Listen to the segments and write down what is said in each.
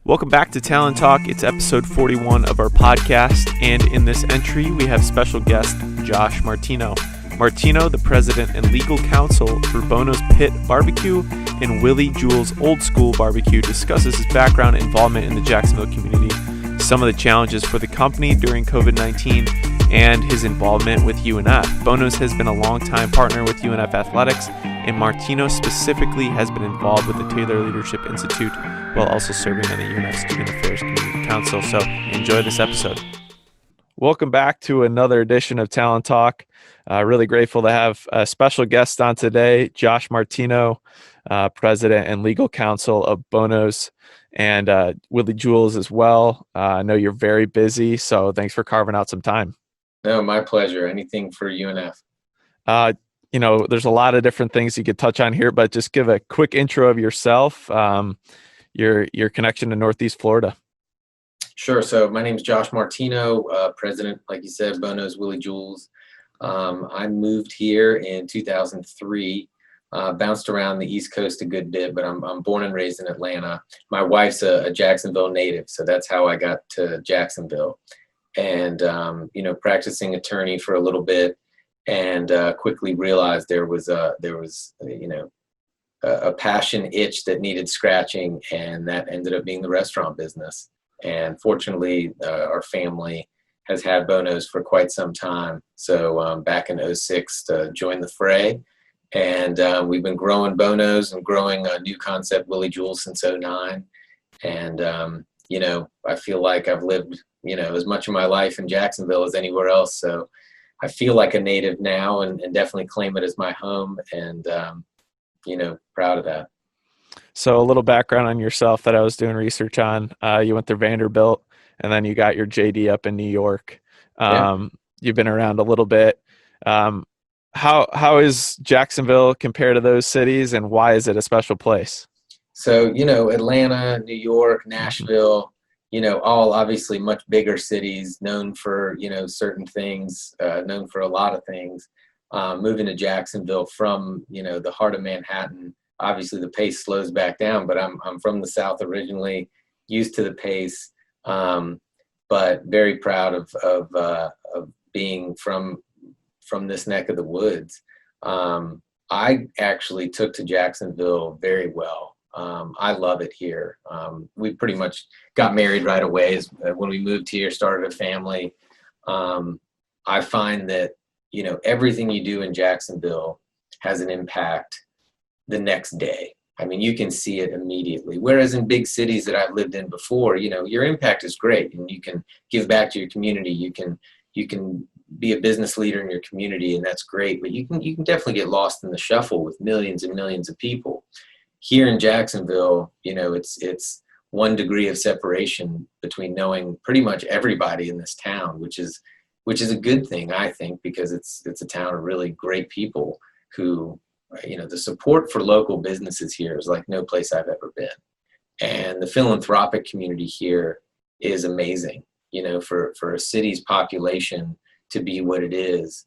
Welcome back to Talon Talk. It's episode 41 of our podcast, and in this entry, we have special guest Josh Martino. Martino, the president and legal counsel for Bono's Pit Barbecue and Willie Jewell's Old School Barbecue, discusses his background and involvement in the Jacksonville community, some of the challenges for the company during COVID-19, and his involvement with UNF. Bono's has been a longtime partner with UNF Athletics, and Martino specifically has been involved with the Taylor Leadership Institute while also serving on the UNF Student Affairs Community Council. So enjoy this episode. Welcome back to another edition of Talon Talk. Really grateful to have a special guest on today, Josh Martino, president and legal counsel of Bono's, and Willie Jewell's as well. I know you're very busy, so thanks for carving out some time. No, my pleasure. Anything for UNF. There's a lot of different things you could touch on here, but just give a quick intro of yourself, your connection to Northeast Florida. Sure. So my name is Josh Martino, president, like you said, Bono's, Willie Jewell's. I moved here in 2003, bounced around the East Coast a good bit, but I'm born and raised in Atlanta. My wife's a Jacksonville native, so that's how I got to Jacksonville. And, practicing attorney for a little bit, and quickly realized there was a passion itch that needed scratching, and that ended up being the restaurant business. And fortunately, our family has had Bono's for quite some time. So back in 2006, joined the fray, and we've been growing Bono's and growing a new concept, Willie Jewell's, since 2009. And I feel like I've lived as much of my life in Jacksonville as anywhere else. So I feel like a native now, and definitely claim it as my home, and proud of that. So a little background on yourself that I was doing research on. You went through Vanderbilt, and then you got your JD up in New York. You've been around a little bit. How is Jacksonville compared to those cities, and why is it a special place? So, Atlanta, New York, Nashville, all obviously much bigger cities, known for, certain things, known for a lot of things. Moving to Jacksonville from, the heart of Manhattan, obviously the pace slows back down, but I'm from the South originally, used to the pace, but very proud of being from this neck of the woods. I actually took to Jacksonville very well. I love it here. We pretty much got married right away when we moved here, started a family. I find that, everything you do in Jacksonville has an impact the next day. I mean, you can see it immediately. Whereas in big cities that I've lived in before, your impact is great, and you can give back to your community. You can be a business leader in your community, and that's great. But you can definitely get lost in the shuffle with millions and millions of people. Here in Jacksonville, it's 1 degree of separation between knowing pretty much everybody in this town, which is a good thing, I think, because it's a town of really great people who, the support for local businesses here is like no place I've ever been. And the philanthropic community here is amazing, for a city's population to be what it is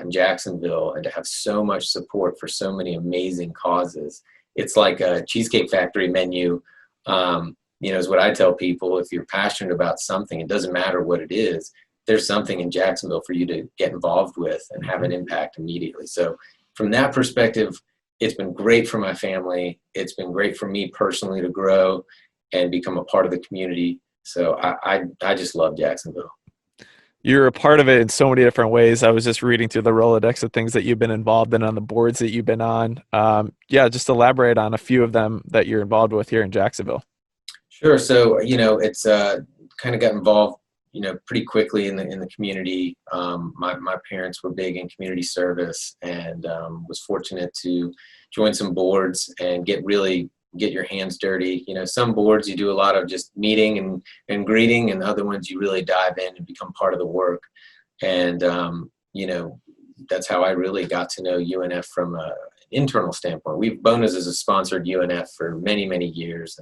in Jacksonville, and to have so much support for so many amazing causes. It's like a Cheesecake Factory menu, is what I tell people. If you're passionate about something, it doesn't matter what it is, there's something in Jacksonville for you to get involved with and have an impact immediately. So from that perspective, it's been great for my family. It's been great for me personally to grow and become a part of the community. So I just love Jacksonville. You're a part of it in so many different ways. I was just reading through the Rolodex of things that you've been involved in on the boards that you've been on. Just elaborate on a few of them that you're involved with here in Jacksonville. Sure. So, it's kind of got involved, pretty quickly in the community. My parents were big in community service, and was fortunate to join some boards and get your hands dirty. Some boards you do a lot of just meeting and greeting, and other ones you really dive in and become part of the work. And, that's how I really got to know UNF from an internal standpoint. Bono's is a sponsored UNF for many, many years,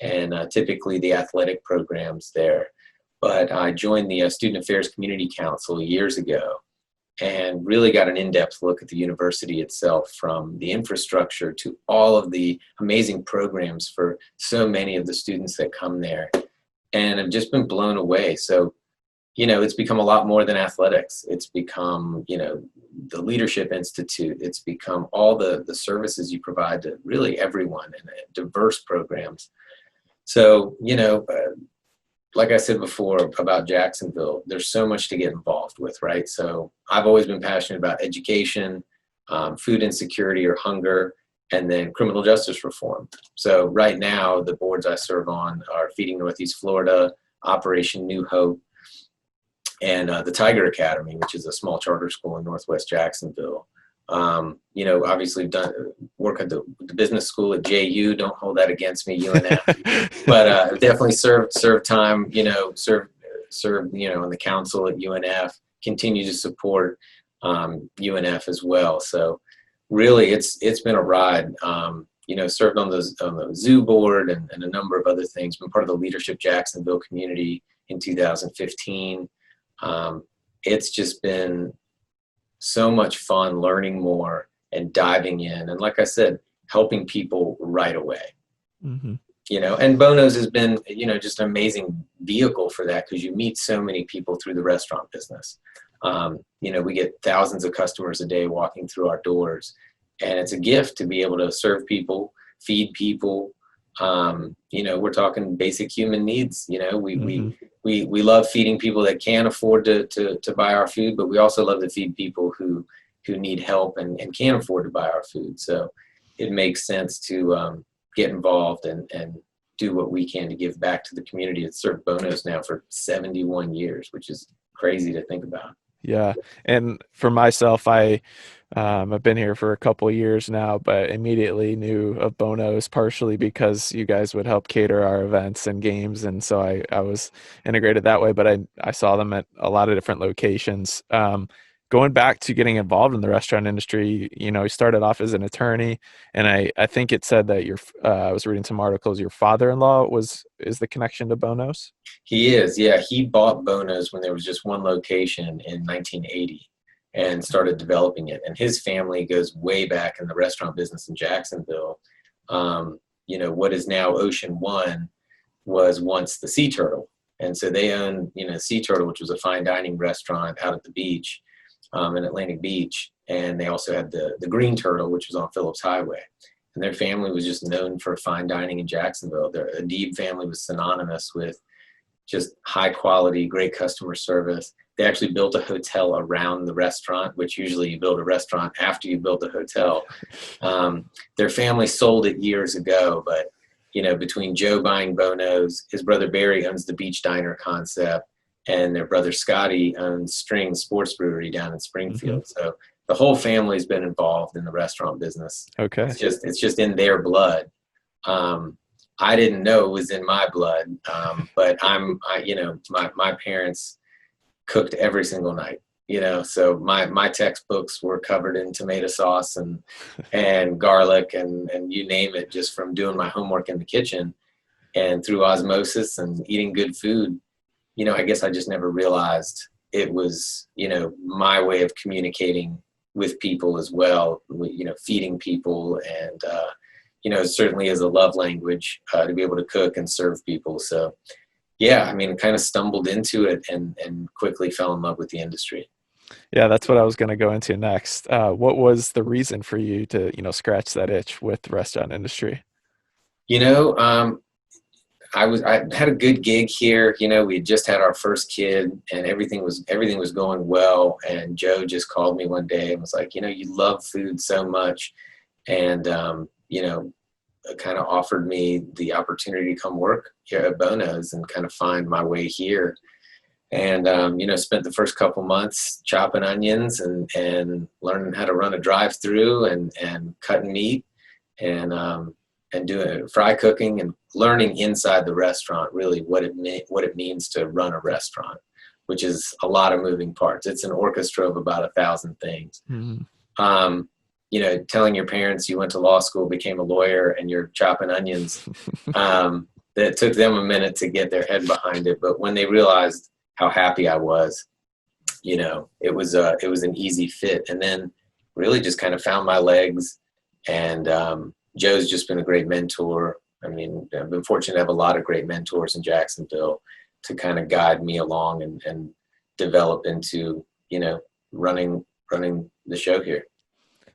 and typically the athletic programs there. But I joined the Student Affairs Community Council years ago, and really got an in-depth look at the university itself, from the infrastructure to all of the amazing programs for so many of the students that come there. And I've just been blown away. So, it's become a lot more than athletics. It's become, the Leadership Institute. It's become all the services you provide to really everyone, and diverse programs. So, like I said before about Jacksonville, there's so much to get involved with, right? So I've always been passionate about education, food insecurity or hunger, and then criminal justice reform. So right now, the boards I serve on are Feeding Northeast Florida, Operation New Hope, and the Tiger Academy, which is a small charter school in Northwest Jacksonville. Obviously done work at the business school at JU. Don't hold that against me, UNF. But definitely served time. Served on the council at UNF. Continue to support UNF as well. So really, it's been a ride. Served on the zoo board and a number of other things. Been part of the Leadership Jacksonville community in 2015. It's just been so much fun learning more and diving in. And like I said, helping people right away. Mm-hmm. And Bono's has been, just an amazing vehicle for that, because you meet so many people through the restaurant business. We get thousands of customers a day walking through our doors, and it's a gift to be able to serve people, feed people. We're talking basic human needs. We love feeding people that can't afford to buy our food, but we also love to feed people who need help and can't afford to buy our food. So it makes sense to get involved and do what we can to give back to the community. It's served Bono's now for 71 years, which is crazy to think about. Yeah. And for myself, I've been here for a couple of years now, but immediately knew of Bono's partially because you guys would help cater our events and games. And so I was integrated that way, but I saw them at a lot of different locations. Going back to getting involved in the restaurant industry, you started off as an attorney, and I think it said that I was reading some articles, your father-in-law is the connection to Bono's? He is, yeah. He bought Bono's when there was just one location in 1980 and started developing it. And his family goes way back in the restaurant business in Jacksonville. What is now Ocean One was once the Sea Turtle. And so they own, Sea Turtle, which was a fine dining restaurant out at the beach. In Atlantic Beach, and they also had the Green Turtle, which was on Phillips Highway. And their family was just known for fine dining in Jacksonville. The Adib family was synonymous with just high quality, great customer service. They actually built a hotel around the restaurant, which usually you build a restaurant after you build a hotel. Their family sold it years ago, but between Joe buying Bono's, his brother Barry owns the Beach Diner concept, and their brother Scotty owns String Sports Brewery down in Springfield. Mm-hmm. So the whole family's been involved in the restaurant business. Okay. It's just in their blood. I didn't know it was in my blood, but my parents cooked every single night. So my textbooks were covered in tomato sauce and garlic and you name it, just from doing my homework in the kitchen, and through osmosis and eating good food. I guess I just never realized it was, my way of communicating with people as well, feeding people, and, it certainly is a love language to be able to cook and serve people. So, yeah, kind of stumbled into it and quickly fell in love with the industry. Yeah, that's what I was going to go into next. What was the reason for you to, scratch that itch with the restaurant industry? I had a good gig here. We had just had our first kid, and everything was going well. And Joe just called me one day and was like, you love food so much, and kind of offered me the opportunity to come work here at Bono's and kind of find my way here. And spent the first couple months chopping onions and learning how to run a drive-through and cutting meat and doing fry cooking and learning inside the restaurant really what it means to run a restaurant, which is a lot of moving parts. It's an orchestra of about 1,000 things. Mm-hmm. Telling your parents you went to law school, became a lawyer, and you're chopping onions, that took them a minute to get their head behind it. But when they realized how happy I was, it was an easy fit. And then really just kind of found my legs. And Joe's just been a great mentor. I mean, I've been fortunate to have a lot of great mentors in Jacksonville to kind of guide me along and develop into, running the show here.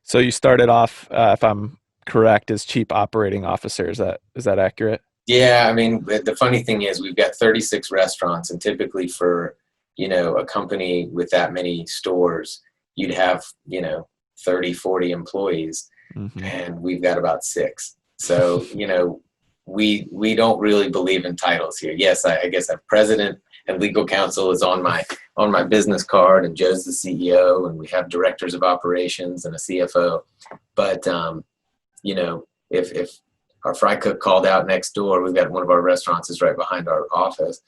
So you started off, if I'm correct, as chief operating officer. Is that accurate? Yeah. I mean, the funny thing is we've got 36 restaurants, and typically for, a company with that many stores, you'd have, 30, 40 employees, Mm-hmm. and we've got about 6. So, we don't really believe in titles here. Yes, I guess I'm president and legal counsel is on my business card, and Joe's the CEO, and we have directors of operations and a CFO. But, if our fry cook called out next door, we've got one of our restaurants is right behind our office,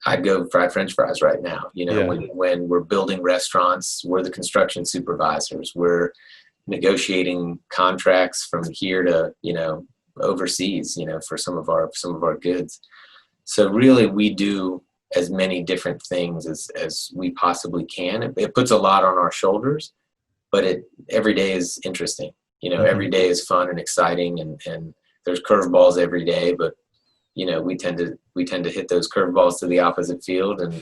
I'd go fry French fries right now. When we're building restaurants, we're the construction supervisors. We're negotiating contracts from here to, overseas, for some of our goods. So really we do as many different things as we possibly can. It puts a lot on our shoulders, but every day is interesting. Mm-hmm. Every day is fun and exciting, and there's curveballs every day, but we tend to hit those curveballs to the opposite field and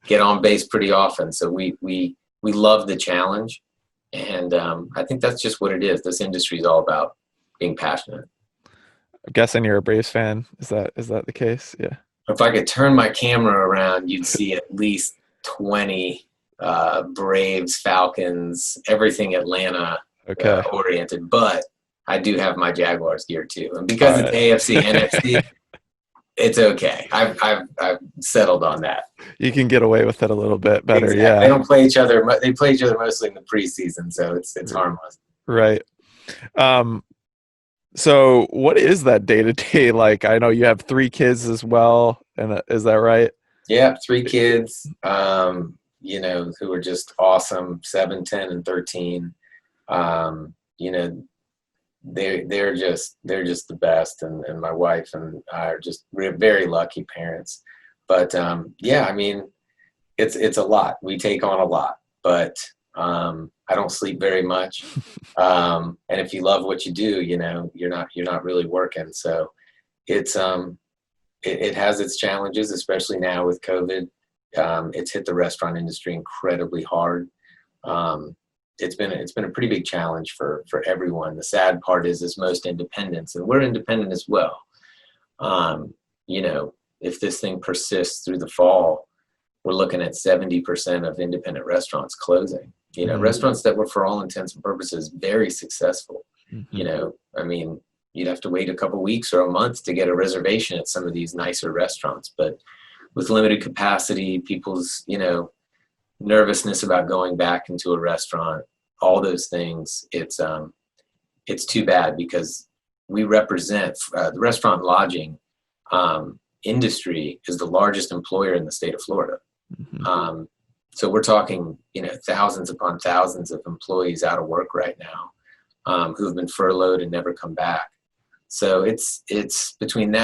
get on base pretty often. So we love the challenge, and I think that's just what it is. This industry is all about being passionate. I'm guessing you're a Braves fan. Is that the case? Yeah. If I could turn my camera around, you'd see at least 20 Braves, Falcons, everything Atlanta oriented. But I do have my Jaguars gear too, and because it's AFC, NFC, it's okay. I've settled on that. You can get away with it a little bit better. Exactly. Yeah. They don't play each other. They play each other mostly in the preseason, so it's harmless. Right. So what is that day-to-day like? I know you have 3 kids as well, and is that right? Yeah, 3 kids, who are just awesome, 7, 10, and 13. They're just the best, and my wife and I are we're very lucky parents. But I mean, it's a lot. We take on a lot, but I don't sleep very much. And if you love what you do, you're not really working. So it has its challenges, especially now with COVID. It's hit the restaurant industry incredibly hard. It's been a pretty big challenge for everyone. The sad part is most independents, and we're independent as well. If this thing persists through the fall, we're looking at 70% of independent restaurants closing. Mm-hmm. Restaurants that were, for all intents and purposes, very successful. Mm-hmm. I mean, you'd have to wait a couple weeks or a month to get a reservation at some of these nicer restaurants. But with limited capacity, people's, nervousness about going back into a restaurant, all those things, it's too bad, because we represent the restaurant lodging industry is the largest employer in the state of Florida. Mm-hmm. So we're talking, thousands upon thousands of employees out of work right now, who have been furloughed and never come back. So it's between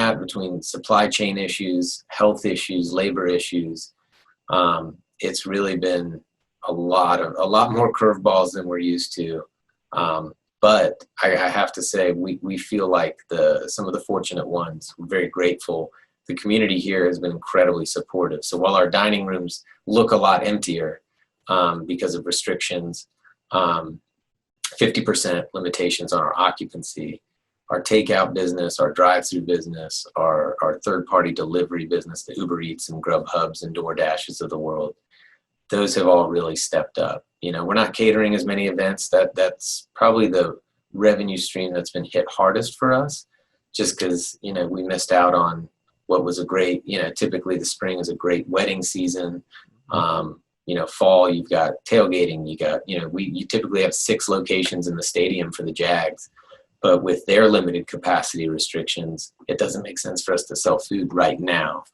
supply chain issues, health issues, labor issues. It's really been a lot more curveballs than we're used to. But I have to say, we feel like some of the fortunate ones. We're very grateful. The community here has been incredibly supportive. So while our dining rooms look a lot emptier because of restrictions, 50% limitations on our occupancy, our takeout business, our drive-through business, our third-party delivery business, the Uber Eats and Grubhubs and DoorDashes of the world, those have all really stepped up. We're not catering as many events. That's probably the revenue stream that's been hit hardest for us, just because, we missed out on what was a great, typically the spring is a great wedding season. Fall, you've got tailgating, you typically have 6 locations in the stadium for the Jags, but with their limited capacity restrictions, it doesn't make sense for us to sell food right now.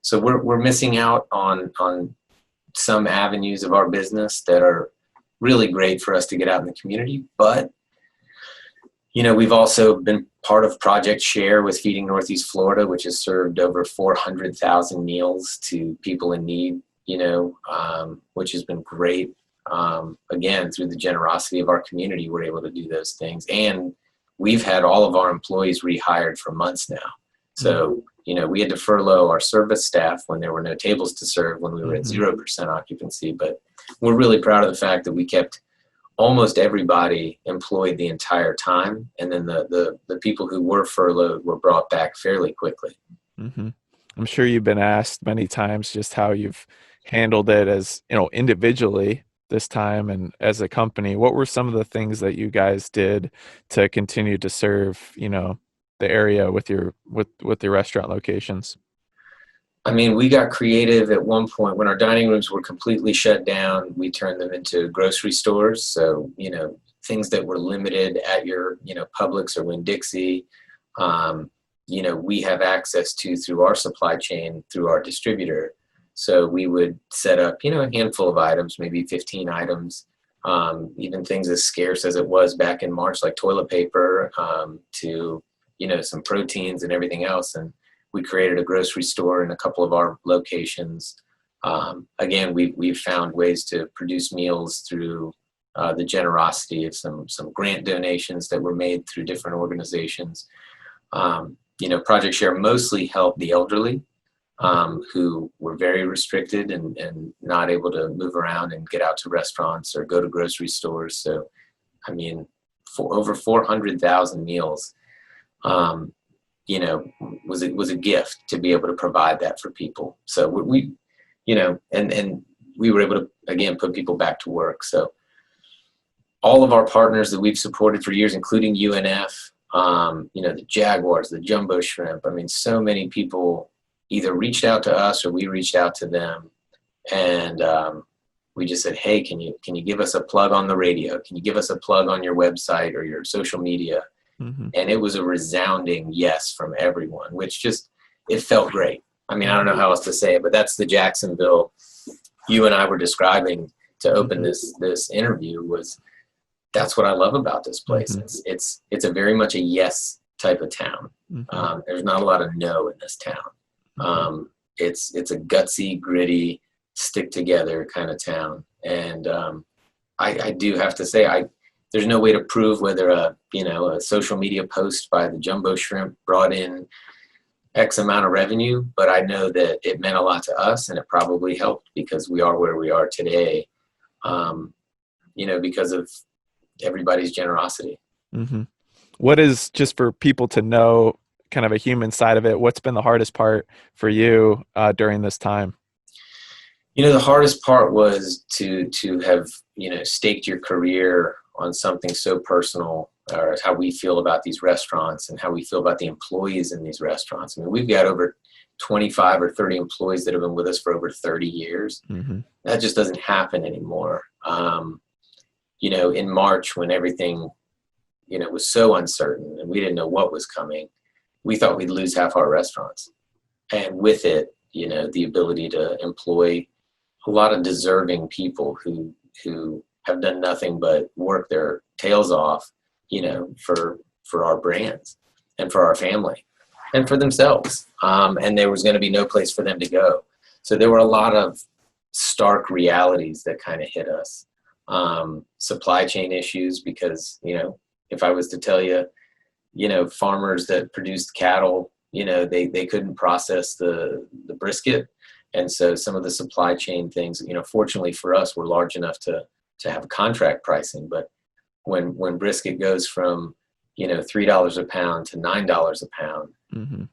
So we're missing out on some avenues of our business that are really great for us to get out in the community. But, we've also been part of Project Share with Feeding Northeast Florida, which has served over 400,000 meals to people in need, which has been great. Again, through the generosity of our community, we're able to do those things. And we've had all of our employees rehired for months now. So, we had to furlough our service staff when there were no tables to serve, when we were at 0% occupancy. But we're really proud of the fact that we kept almost everybody employed the entire time. And then the people who were furloughed were brought back fairly quickly. Mm-hmm. I'm sure you've been asked many times just how you've handled it as, individually this time and as a company. What were some of the things that you guys did to continue to serve, the area with your restaurant locations? I mean, we got creative at one point when our dining rooms were completely shut down. We turned them into grocery stores. So, things that were limited at your, Publix or Winn-Dixie, we have access to through our supply chain, through our distributor. So we would set up, a handful of items, maybe 15 items, even things as scarce as it was back in March, like toilet paper, to, some proteins and everything else. And we created a grocery store in a couple of our locations. Again, we've found ways to produce meals through the generosity of some grant donations that were made through different organizations. Project Share mostly helped the elderly who were very restricted and not able to move around and get out to restaurants or go to grocery stores. So, I mean, for over 400,000 meals, was a gift to be able to provide that for people. So we and we were able to, again, put people back to work. So all of our partners that we've supported for years, including UNF, the Jaguars, the Jumbo Shrimp. I mean, so many people either reached out to us or we reached out to them, and we just said, "Hey, can you give us a plug on the radio? Can you give us a plug on your website or your social media?" Mm-hmm. And it was a resounding yes from everyone, which it felt great. I mean, I don't know how else to say it, but that's the Jacksonville you and I were describing to open this interview. That's what I love about this place. Mm-hmm. It's a very much a yes type of town. Mm-hmm. There's not a lot of no in this town. Mm-hmm. It's a gutsy, gritty, stick together kind of town. And I do have to say, there's no way to prove whether a social media post by the Jumbo Shrimp brought in X amount of revenue, but I know that it meant a lot to us, and it probably helped because we are where we are today, because of everybody's generosity. Mm-hmm. What is, just for people to know kind of a human side of it, what's been the hardest part for you during this time? The hardest part was to have, staked your career on something so personal, or how we feel about these restaurants and how we feel about the employees in these restaurants. I mean, we've got over 25 or 30 employees that have been with us for over 30 years. Mm-hmm. That just doesn't happen anymore. In March, when everything, was so uncertain and we didn't know what was coming, we thought we'd lose half our restaurants. And with it, the ability to employ a lot of deserving people who have done nothing but work their tails off, for our brands and for our family and for themselves. And there was going to be no place for them to go. So there were a lot of stark realities that kind of hit us. Supply chain issues, because, if I was to tell you, farmers that produced cattle, they couldn't process the brisket. And so some of the supply chain things, fortunately for us, were large enough to have contract pricing. But when brisket goes from, $3 a pound to $9 a pound, mm-hmm.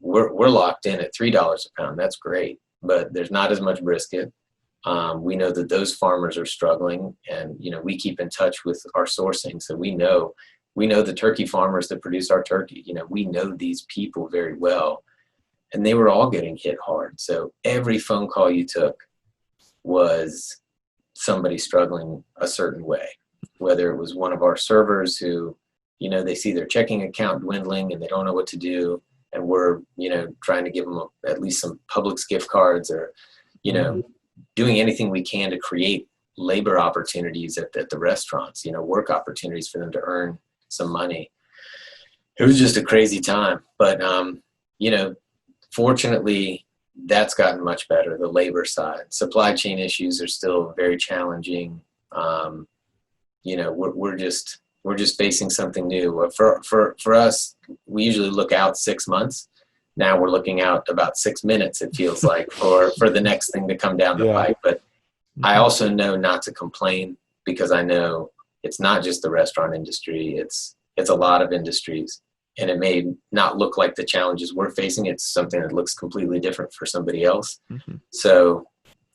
We're locked in at $3 a pound. That's great, but there's not as much brisket. We know that those farmers are struggling, and, we keep in touch with our sourcing. So we know the turkey farmers that produce our turkey. We know these people very well, and they were all getting hit hard. So every phone call you took was somebody struggling a certain way, whether it was one of our servers who, they see their checking account dwindling and they don't know what to do. And we're, trying to give them at least some Publix gift cards, or, doing anything we can to create labor opportunities at the restaurants, work opportunities for them to earn some money. It was just a crazy time. But, fortunately, that's gotten much better. The labor side, supply chain issues are still very challenging. We're just facing something new. For us, we usually look out 6 months. Now we're looking out about 6 minutes, it feels like, for the next thing to come down the pipe. But I also know not to complain, because I know it's not just the restaurant industry. It's a lot of industries, and it may not look like the challenges we're facing. It's something that looks completely different for somebody else. So,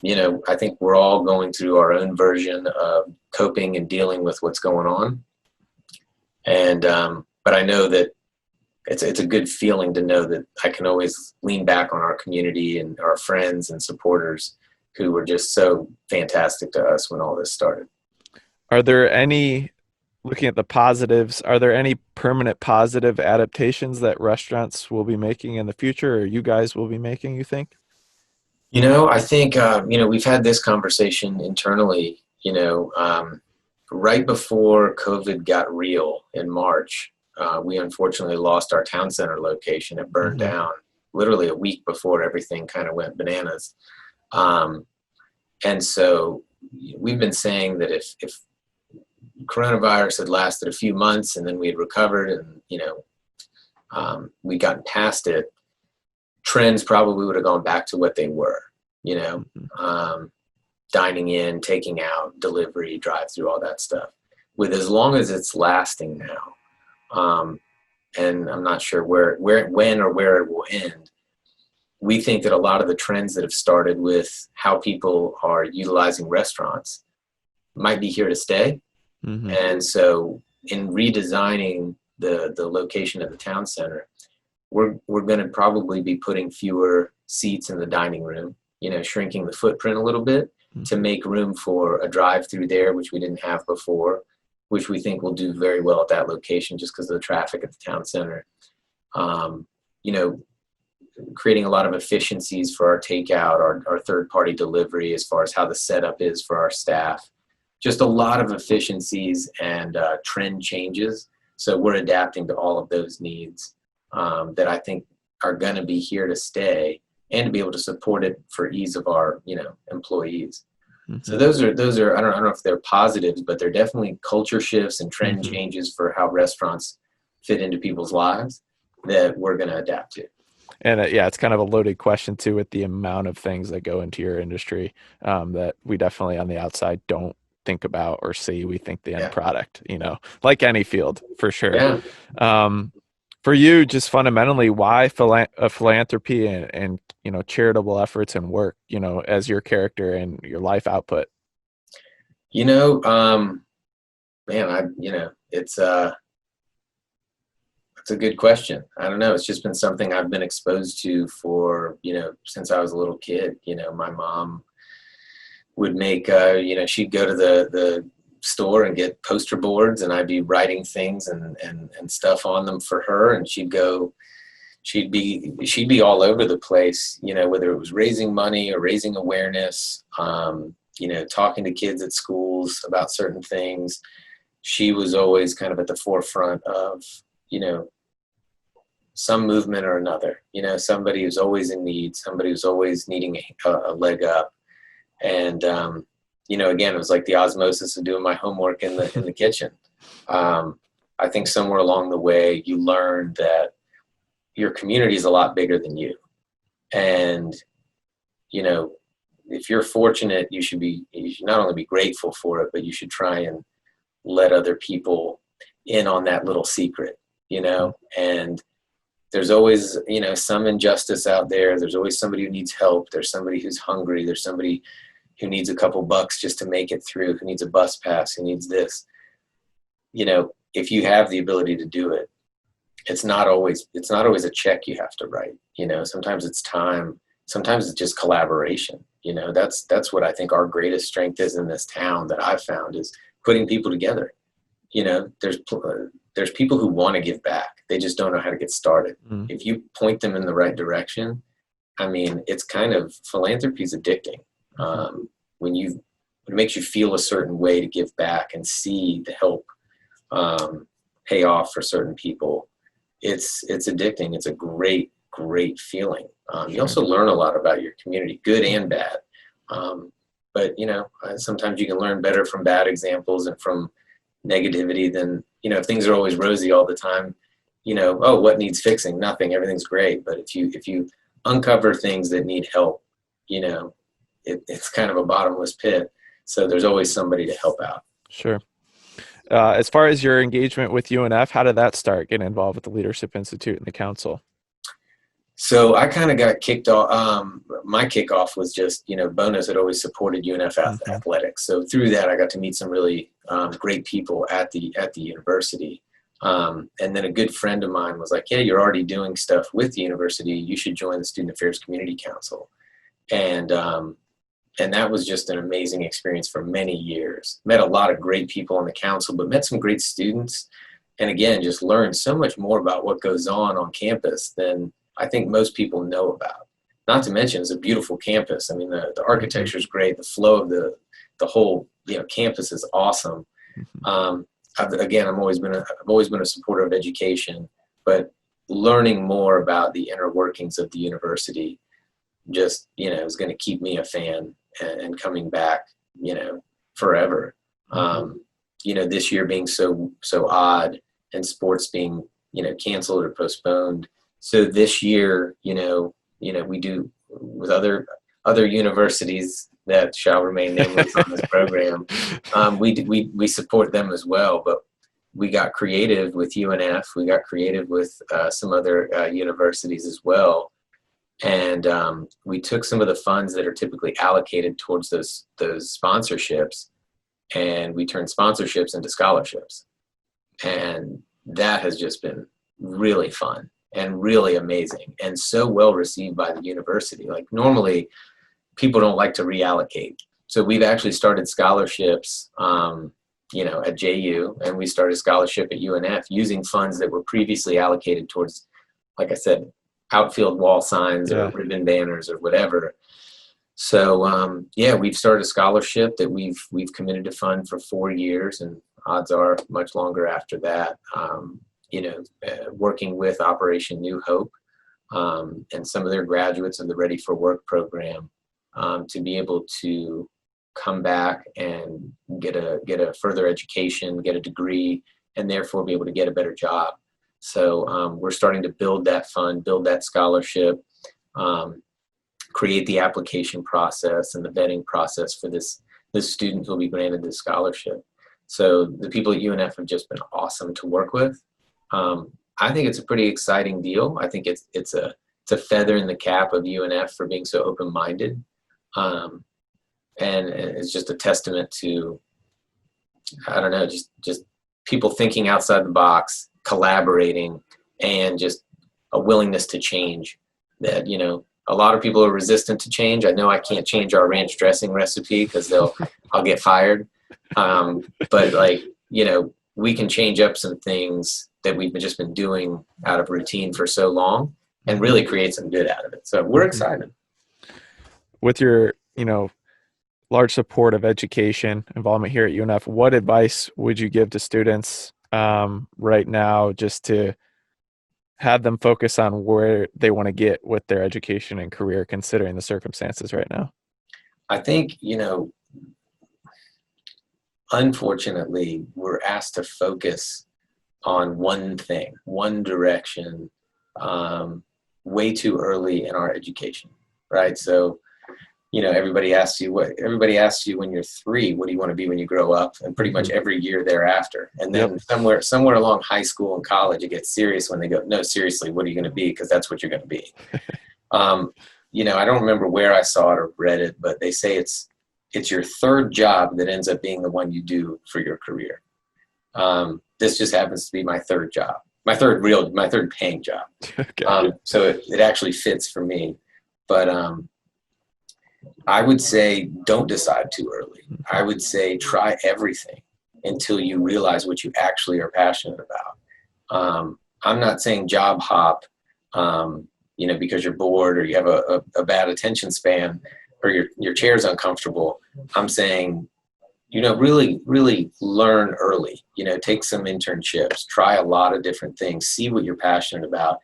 I think we're all going through our own version of coping and dealing with what's going on. And, but I know that it's a good feeling to know that I can always lean back on our community and our friends and supporters who were just so fantastic to us when all this started. Are there any, looking at the positives, are there any permanent positive adaptations that restaurants will be making in the future, or you guys will be making, you think? I think, we've had this conversation internally, right before COVID got real in March. We unfortunately lost our town center location. It burned down literally a week before everything kind of went bananas. And so we've been saying that if coronavirus had lasted a few months and then we had recovered and, we'd gotten past it, trends probably would have gone back to what they were, dining in, taking out, delivery, drive-through, all that stuff. With as long as it's lasting now, and I'm not sure when or where it will end, we think that a lot of the trends that have started with how people are utilizing restaurants might be here to stay. And so in redesigning the location of the town center, we're going to probably be putting fewer seats in the dining room, shrinking the footprint a little bit to make room for a drive-through there, which we didn't have before, which we think will do very well at that location just because of the traffic at the town center. Creating a lot of efficiencies for our takeout, our third-party delivery, as far as how the setup is for our staff. Just a lot of efficiencies and trend changes. So we're adapting to all of those needs that I think are going to be here to stay, and to be able to support it for ease of our, employees. So those are I don't know if they're positives, but they're definitely culture shifts and trend changes for how restaurants fit into people's lives that we're going to adapt to. And it's kind of a loaded question too, with the amount of things that go into your industry that we definitely on the outside don't think about or see. We think the end product, like any field, for sure. For you, just fundamentally, why philanthropy and charitable efforts and work, as your character and your life output? It's a good question. I don't know. It's just been something I've been exposed to for, since I was a little kid. My mom would make, she'd go to the store and get poster boards, and I'd be writing things and stuff on them for her. And she'd be all over the place, whether it was raising money or raising awareness, talking to kids at schools about certain things. She was always kind of at the forefront of, some movement or another, somebody who's always in need, somebody who's always needing a leg up. And, again, it was like the osmosis of doing my homework in the kitchen. I think somewhere along the way, you learn that your community is a lot bigger than you. And, if you're fortunate, you should not only be grateful for it, but you should try and let other people in on that little secret, and there's always, some injustice out there. There's always somebody who needs help. There's somebody who's hungry. There's somebody who needs a couple bucks just to make it through, who needs a bus pass, who needs this. If you have the ability to do it, it's not always a check you have to write. Sometimes it's time. Sometimes it's just collaboration. That's what I think our greatest strength is in this town that I've found, is putting people together. There's people who want to give back. They just don't know how to get started. If you point them in the right direction, it's kind of, philanthropy is addicting. When it makes you feel a certain way to give back and see the help pay off for certain people, it's addicting. It's a great great feeling. You Sure. also learn a lot about your community, good and bad. But sometimes you can learn better from bad examples and from negativity than, if things are always rosy all the time, oh, what needs fixing? Nothing, everything's great. But if you uncover things that need help, it's kind of a bottomless pit. So there's always somebody to help out. Sure. As far as your engagement with UNF, how did that start, getting involved with the Leadership Institute and the council? So I kind of got kicked off. My kickoff was just, Bonos had always supported UNF athletics. So through that, I got to meet some really great people at the university. And then a good friend of mine was like, yeah, you're already doing stuff with the university. You should join the Student Affairs Community Council. And that was just an amazing experience for many years. Met a lot of great people on the council, but met some great students. And again, just learned so much more about what goes on campus than I think most people know about. Not to mention, it's a beautiful campus. I mean, the architecture is great. The flow of the whole campus is awesome. I've always been a supporter of education, but learning more about the inner workings of the university just is going to keep me a fan and coming back forever. This year being so odd and sports being canceled or postponed. So this year, we do with other universities that shall remain nameless on this program. We support them as well, but we got creative with UNF. We got creative with some other universities as well, and we took some of the funds that are typically allocated towards those sponsorships, and we turned sponsorships into scholarships, and that has just been really fun and really amazing and so well received by the university. Like normally people don't like to reallocate. So we've actually started scholarships, at JU, and we started scholarship at UNF using funds that were previously allocated towards, like I said, outfield wall signs or ribbon banners or whatever. So, we've started a scholarship that we've committed to fund for 4 years, and odds are much longer after that. Working with Operation New Hope and some of their graduates of the Ready for Work program to be able to come back and get a further education, get a degree, and therefore be able to get a better job. So we're starting to build that fund, build that scholarship, create the application process and the vetting process for this student who will be granted this scholarship. So the people at UNF have just been awesome to work with. I think it's a pretty exciting deal. I think it's a feather in the cap of UNF for being so open-minded. And it's just a testament to, I don't know, just people thinking outside the box, collaborating, and just a willingness to change that, a lot of people are resistant to change. I know I can't change our ranch dressing recipe because I'll get fired. But we can change up some things that we've just been doing out of routine for so long and really create some good out of it. So we're excited. With your, large support of education involvement here at UNF, what advice would you give to students right now just to have them focus on where they want to get with their education and career, considering the circumstances right now? I think, unfortunately, we're asked to focus on one thing, one direction, way too early in our education, right? So, everybody asks you when you're 3, what do you want to be when you grow up? And pretty much every year thereafter. And then somewhere along high school and college, it gets serious when they go, no, seriously, what are you going to be? Because that's what you're going to be. I don't remember where I saw it or read it, but they say it's your third job that ends up being the one you do for your career. This just happens to be my third job, my third paying job. Okay. So it actually fits for me. But I would say don't decide too early. I would say try everything until you realize what you actually are passionate about. I'm not saying job hop, because you're bored or you have a bad attention span or your chair's uncomfortable. I'm saying, really, really learn early, take some internships, try a lot of different things, see what you're passionate about,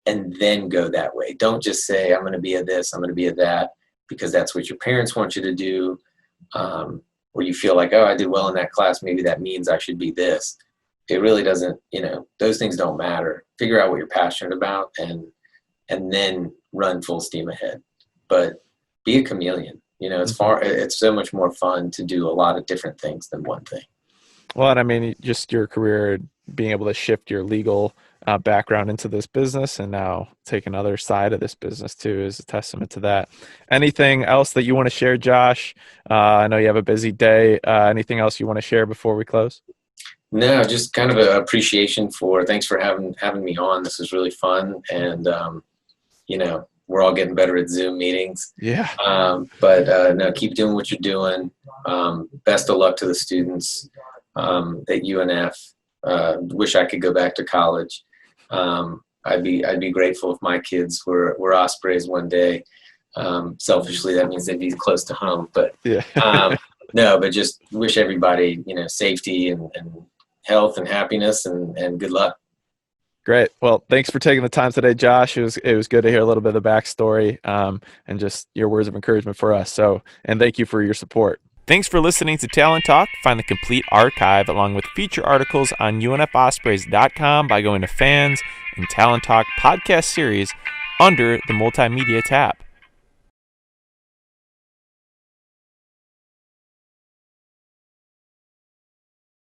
and then go that way. Don't just say, I'm going to be a this, I'm going to be a that, because that's what your parents want you to do. Or you feel like, oh, I did well in that class, maybe that means I should be this. It really doesn't, those things don't matter. Figure out what you're passionate about and then run full steam ahead. But be a chameleon. It's so much more fun to do a lot of different things than one thing. Well, and I mean, just your career, being able to shift your legal background into this business and now take another side of this business too is a testament to that. Anything else that you want to share, Josh? I know you have a busy day. Anything else you want to share before we close? No, just kind of an appreciation thanks for having me on. This was really fun. And, we're all getting better at Zoom meetings. Yeah. No, keep doing what you're doing. Best of luck to the students at UNF. Wish I could go back to college. I'd be grateful if my kids were Ospreys one day. Selfishly, that means they'd be close to home. But yeah. No, but just wish everybody, safety and health and happiness and good luck. Great. Well, thanks for taking the time today, Josh. It was good to hear a little bit of the backstory and just your words of encouragement for us. And thank you for your support. Thanks for listening to Talon Talk. Find the complete archive along with feature articles on UNFospreys.com by going to Fans and Talon Talk podcast series under the Multimedia tab.